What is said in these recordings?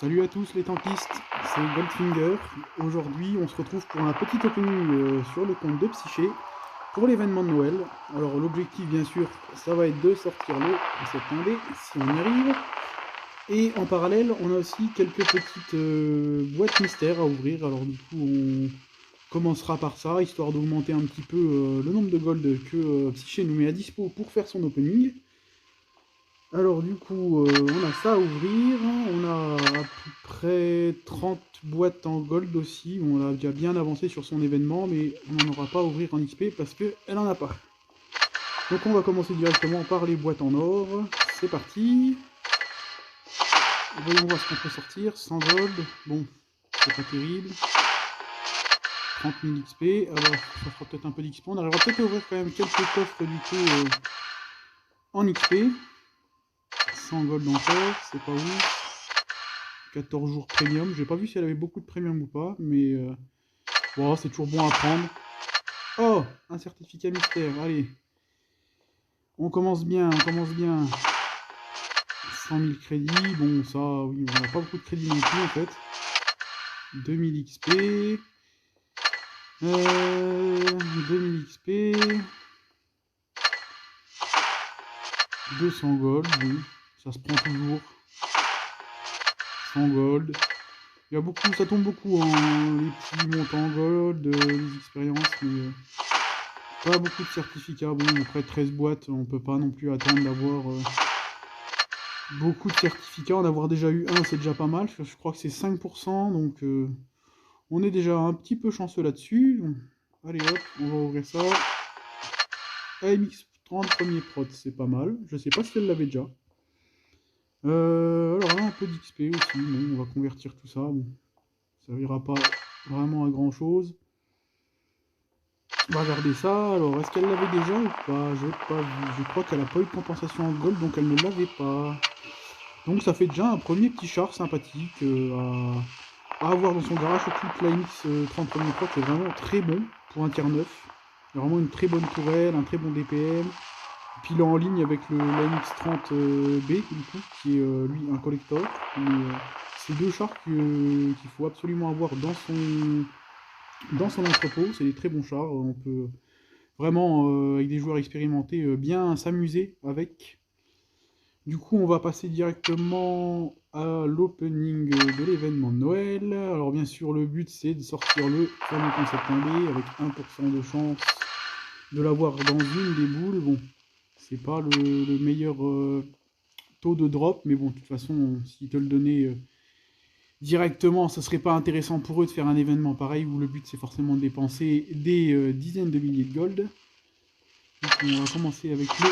Salut à tous les tanquistes, c'est Goldfinger. Aujourd'hui, on se retrouve pour un petit opening sur le compte de Psyché pour l'événement de Noël. Alors, l'objectif, bien sûr, ça va être de sortir le concept 1D, si on y arrive. Et en parallèle, on a aussi quelques petites boîtes mystères à ouvrir. Alors, du coup, on commencera par ça, histoire d'augmenter un petit peu le nombre de gold que Psyché nous met à dispo pour faire son opening. Alors du coup, on a ça à ouvrir, on a à peu près 30 boîtes en gold aussi, on a déjà bien avancé sur son événement, mais on n'en aura pas à ouvrir en XP parce qu'elle n'en a pas. Donc on va commencer directement par les boîtes en or, c'est parti. Voyons voir ce qu'on peut sortir, 100 gold, bon, c'est pas terrible. 30 000 XP, alors ça fera peut-être un peu d'XP, on arrivera peut-être à ouvrir quand même quelques coffres du coup en XP. 100 gold encore, c'est pas ouf. 14 jours premium. J'ai pas vu si elle avait beaucoup de premium ou pas, mais bon, c'est toujours bon à prendre. Oh, un certificat mystère, allez. On commence bien, on commence bien. 100 000 crédits, bon ça, oui, on n'a pas beaucoup de crédits non plus en fait. 2000 XP. 2000 XP. 200 gold, bon, ça se prend toujours. 100 gold. Il y a beaucoup, ça tombe beaucoup en les petits montants gold, les expériences, mais pas beaucoup de certificats. Bon, après 13 boîtes, on peut pas non plus attendre d'avoir beaucoup de certificats. En avoir déjà eu un, c'est déjà pas mal. Je crois que c'est 5%, donc on est déjà un petit peu chanceux là-dessus. Allez hop, on va ouvrir ça. AMX 30 premier prot, c'est pas mal. Je sais pas si elle l'avait déjà. Alors là, un peu d'XP aussi. Bon, on va convertir tout ça. Bon, ça servira pas vraiment à grand chose. On va regarder ça. Alors, est-ce qu'elle l'avait déjà ou pas? Je n'ai pas vu. Je crois qu'elle n'a pas eu de compensation en gold, donc elle ne l'avait pas. Donc ça fait déjà un premier petit char sympathique à avoir dans son garage. Surtout que l'AMX 30 premier prot est vraiment très bon pour un tiers 9. Il y a vraiment une très bonne tourelle, un très bon DPM. Et puis il est en ligne avec le l'AMX 30B, du coup, qui est lui un collector. C'est deux chars qu'il faut absolument avoir dans son entrepôt. C'est des très bons chars. On peut vraiment, avec des joueurs expérimentés, bien s'amuser avec. Du coup, on va passer directement à l'opening de l'événement de Noël. Alors bien sûr, le but c'est de sortir le fameux concept 1D avec 1% de chance de l'avoir dans une des boules. Bon, c'est pas le meilleur taux de drop, mais bon, de toute façon, s'ils te le donnaient directement, ce serait pas intéressant pour eux de faire un événement pareil où le but c'est forcément de dépenser des dizaines de milliers de gold. Donc on va commencer avec le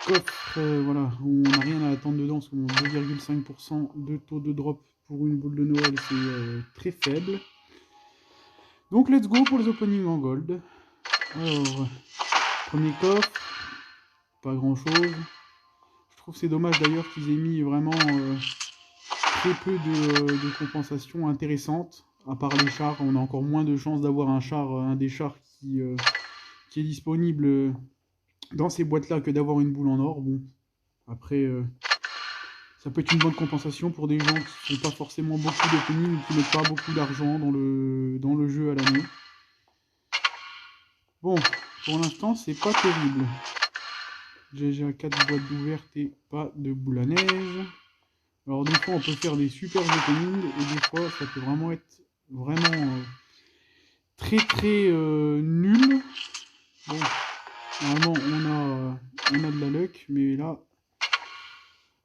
coffre, voilà, où on n'a rien à attendre dedans, parce que 2,5% de taux de drop pour une boule de Noël, c'est très faible. Donc let's go pour les openings en gold. Alors, premier coffre, pas grand chose. Je trouve c'est dommage d'ailleurs qu'ils aient mis vraiment très peu de compensations intéressantes. À part les chars, on a encore moins de chances d'avoir un des chars qui est disponible dans ces boîtes-là que d'avoir une boule en or. Bon, après, ça peut être une bonne compensation pour des gens qui font pas forcément beaucoup d'opening ou qui mettent pas beaucoup d'argent dans le jeu à l'année. Bon, pour l'instant, c'est pas terrible. GG 4 boîtes d'ouvertes et pas de boule à neige. Alors des fois, on peut faire des super openings et des fois, ça peut vraiment être vraiment très très nul. Bon, normalement, on a de la luck, mais là,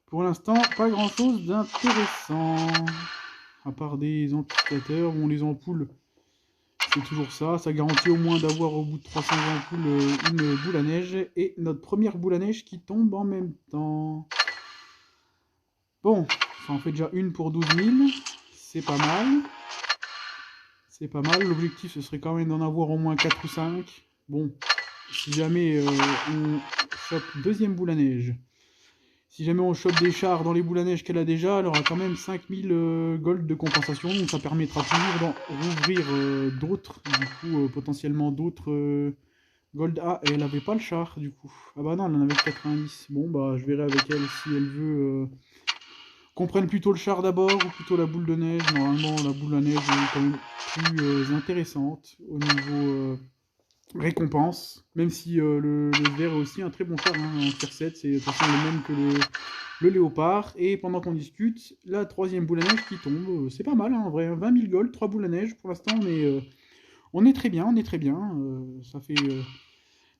pour l'instant, pas grand chose d'intéressant. À part des amplificateurs, bon, les ampoules, c'est toujours ça. Ça garantit au moins d'avoir au bout de 300 ampoules une boule à neige. Et notre première boule à neige qui tombe en même temps. Bon, ça en fait déjà une pour 12 000. C'est pas mal. C'est pas mal. L'objectif, ce serait quand même d'en avoir au moins 4 ou 5. Bon, si jamais on chope deuxième boule à neige. Si jamais on chope des chars dans les boules à neige qu'elle a déjà, elle aura quand même 5000 gold de compensation, donc ça permettra toujours d'en rouvrir d'autres, du coup potentiellement d'autres gold. Ah, et elle avait pas le char du coup. Ah bah non, elle en avait que 90. Bon bah je verrai avec elle si elle veut Qu'on prenne plutôt le char d'abord ou plutôt la boule de neige. Normalement, la boule de neige est quand même plus intéressante au niveau récompense. Même si le vert est aussi un très bon char hein, en tier 7. C'est de toute façon le même que le léopard. Et pendant qu'on discute, la troisième boule à neige qui tombe. C'est pas mal hein, en vrai. 20 000 gold, 3 boules à neige. Pour l'instant, on est très bien. On est très bien. Ça fait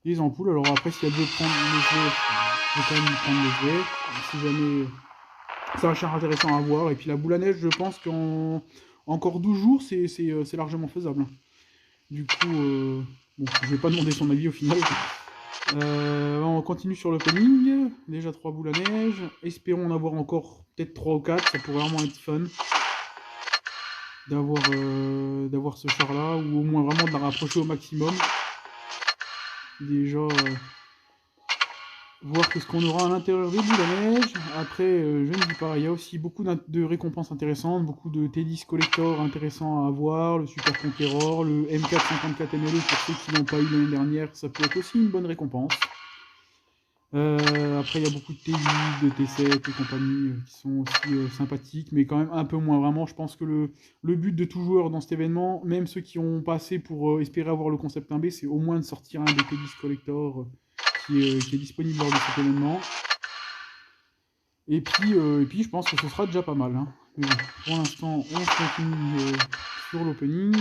des ampoules. Alors après, si elle veut prendre le vert, je vais quand même lui prendre le vert. Si jamais. C'est un char intéressant à voir. Et puis la boule à neige, je pense qu'en encore 12 jours, c'est largement faisable. Du coup, bon, je vais pas demander son avis au final. On continue sur l'opening. Déjà 3 boules à neige. Espérons en avoir encore peut-être 3 ou 4. Ça pourrait vraiment être fun d'avoir ce char là. Ou au moins vraiment de la rapprocher au maximum. Déjà... voir ce qu'on aura à l'intérieur des boules à neige. Après, je ne dis pas, il y a aussi beaucoup de récompenses intéressantes, beaucoup de Teddy's Collector intéressants à avoir, le Super Conqueror, le M454 MLE pour ceux qui n'ont pas eu l'année dernière, ça peut être aussi une bonne récompense. Après, il y a beaucoup de Teddy, de T7 et compagnie qui sont aussi sympathiques, mais quand même un peu moins vraiment. Je pense que le but de tout joueur dans cet événement, même ceux qui ont passé pour espérer avoir le concept 1B, c'est au moins de sortir un des Teddy's Collector qui est disponible lors de cet événement. Et puis, je pense que ce sera déjà pas mal. Hein. Mais bon, pour l'instant, on continue sur l'opening.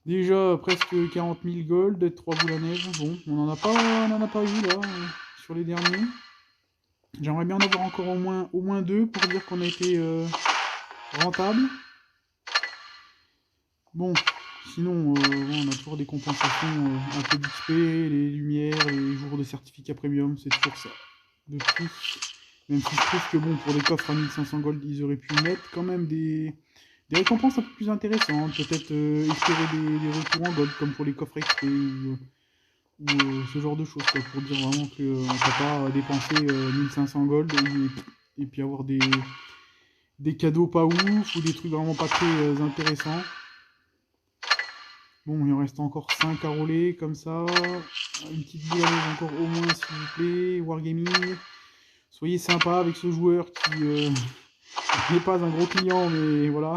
Déjà presque 40 000 gold, 3 boules à neige. Bon, on n'en a pas eu là, sur les derniers. J'aimerais bien en avoir encore au moins 2 pour dire qu'on a été rentable. Bon, sinon, on a toujours des compensations, un peu d'XP, les lumières, les jours de certificat premium, c'est toujours ça. De prix. Même si je trouve que bon, pour des coffres à 1500 gold, ils auraient pu mettre quand même des récompenses un peu plus intéressantes. Peut-être espérer des retours en gold, comme pour les coffres XP ou ce genre de choses, quoi, pour dire vraiment qu'on ne peut pas dépenser 1500 gold et puis avoir des cadeaux pas ouf ou des trucs vraiment pas très intéressants. Bon, il en reste encore 5 à rouler, comme ça. Une petite boule à neige encore au moins, s'il vous plaît. Wargaming. Soyez sympa avec ce joueur qui n'est pas un gros client, mais voilà.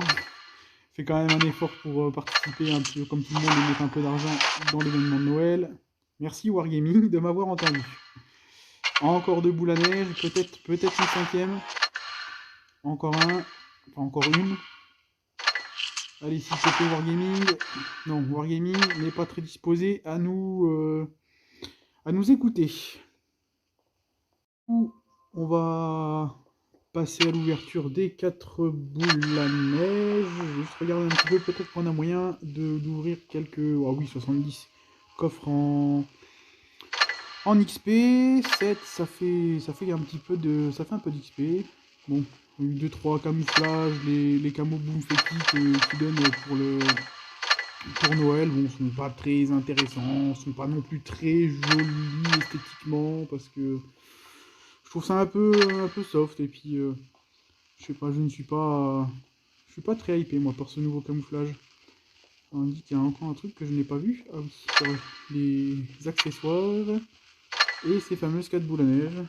Fait quand même un effort pour participer un peu, comme tout le monde, et mettre un peu d'argent dans l'événement de Noël. Merci Wargaming de m'avoir entendu. Encore 2 boules à neige, peut-être une cinquième. Encore un. Enfin, encore une. Allez, s'il te plaît, Wargaming. Non, Wargaming n'est pas très disposé à nous écouter. On va passer à l'ouverture des 4 boules à neige. Je vais juste regarder un petit peu, peut-être qu'on a moyen d'ouvrir quelques... Ah oui, 70 coffres en XP. 7, ça fait un petit peu de... Ça fait un peu d'XP. Bon, 2-3 camouflages, les camos boomfetti qui donnent pour Noël, bon, sont pas très intéressants, sont pas non plus très jolis esthétiquement, parce que je trouve ça un peu soft, et puis je sais pas, je suis pas très hypé moi par ce nouveau camouflage. On dit qu'il y a encore un truc que je n'ai pas vu. Ah oui, c'est vrai, les accessoires et ces fameuses 4 boules à neige.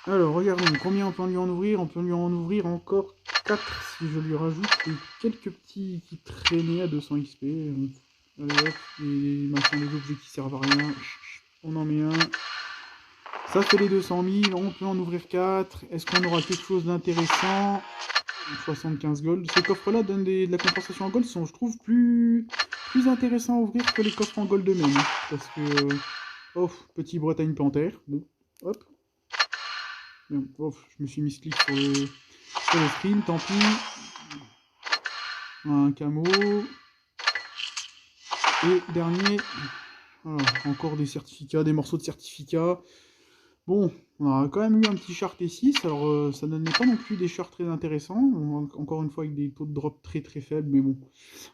Alors regardons, combien on peut lui en ouvrir? On peut lui en ouvrir encore 4 si je lui rajoute les quelques petits qui traînaient à 200 XP. Allez hop, les machins, les objets qui servent à rien, on en met un. Ça fait les 200 000, on peut en ouvrir 4. Est-ce qu'on aura quelque chose d'intéressant? 75 gold. Ces coffres-là donnent de la compensation en gold, sont, je trouve, plus intéressants à ouvrir que les coffres en gold eux-mêmes. Parce que... oh, petit Bretagne Panther. Bon, hop. Bien, oh, je me suis mis ce clic sur le screen, tant pis. Un camo. Et dernier, voilà, encore des certificats, des morceaux de certificats. Bon, on a quand même eu un petit char T6, alors ça donnait pas non plus des chars très intéressants, encore une fois avec des taux de drop très très faibles, mais bon,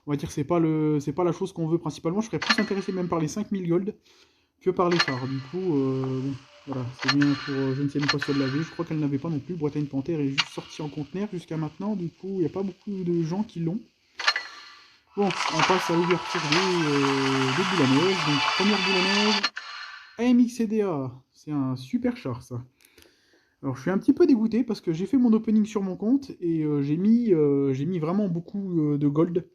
on va dire que c'est pas la chose qu'on veut principalement. Je serais plus intéressé même par les 5000 gold que par les chars. Du coup, bon, voilà, c'est bien pour je ne sais même pas si elle l'avait, je crois qu'elle n'avait pas non plus. Bretagne Panther est juste sortie en conteneur jusqu'à maintenant, du coup, il n'y a pas beaucoup de gens qui l'ont. Bon, on passe à l'ouverture des boules à neige. Donc, première boule à neige, AMX CDA. C'est un super char, ça. Alors je suis un petit peu dégoûté parce que j'ai fait mon opening sur mon compte et j'ai mis vraiment beaucoup de gold.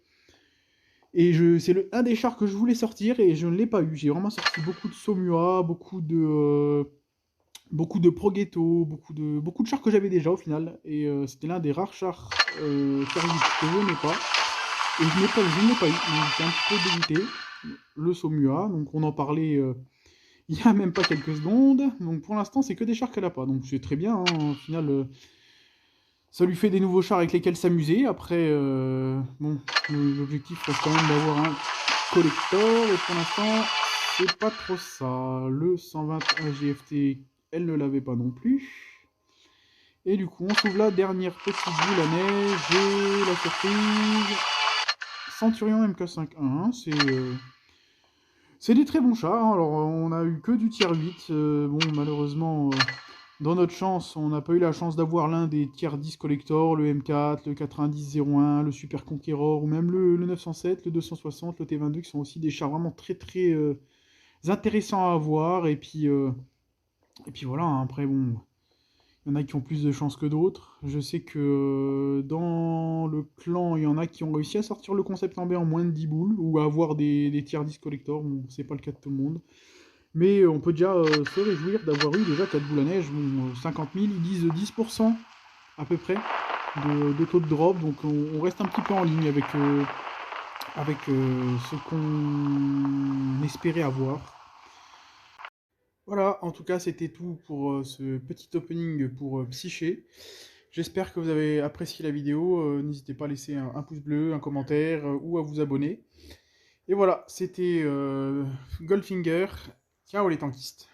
Et c'est un des chars que je voulais sortir et je ne l'ai pas eu. J'ai vraiment sorti beaucoup de Somua, beaucoup de Progetto, beaucoup de chars que j'avais déjà au final. Et c'était l'un des rares chars Kirby que je n'ai pas. Et je ne l'ai pas eu. Donc j'étais un petit peu dégoûté. Le Somua, donc on en parlait il y a même pas quelques secondes. Donc pour l'instant, c'est que des chars qu'elle a pas. Donc c'est très bien, hein. Au final, ça lui fait des nouveaux chars avec lesquels s'amuser. Après, bon, l'objectif reste quand même d'avoir un collector. Et pour l'instant, c'est pas trop ça. Le 121 GFT, elle ne l'avait pas non plus. Et du coup, on trouve la dernière petite boule à neige. Et la surprise. Centurion MK5-1. C'est des très bons chars, hein. Alors, on a eu que du tier 8. Bon, malheureusement, dans notre chance, on n'a pas eu la chance d'avoir l'un des tier 10 collector, le M4, le 9001, le Super Conqueror, ou même le 907, le 260, le T22, qui sont aussi des chars vraiment très très intéressants à avoir. Et puis voilà, hein. Après, bon, il y en a qui ont plus de chance que d'autres. Je sais que dans le clan, il y en a qui ont réussi à sortir le concept en B en moins de 10 boules, ou à avoir des tier 10 collector. Bon, c'est pas le cas de tout le monde. Mais on peut déjà se réjouir d'avoir eu déjà 4 boules à neige. Bon, 50 000, ils disent 10% à peu près de taux de drop. Donc on reste un petit peu en ligne avec ce qu'on espérait avoir. Voilà, en tout cas, c'était tout pour ce petit opening pour Psyché. J'espère que vous avez apprécié la vidéo. N'hésitez pas à laisser un pouce bleu, un commentaire ou à vous abonner. Et voilà, c'était Goldfinger. Ciao les tankistes.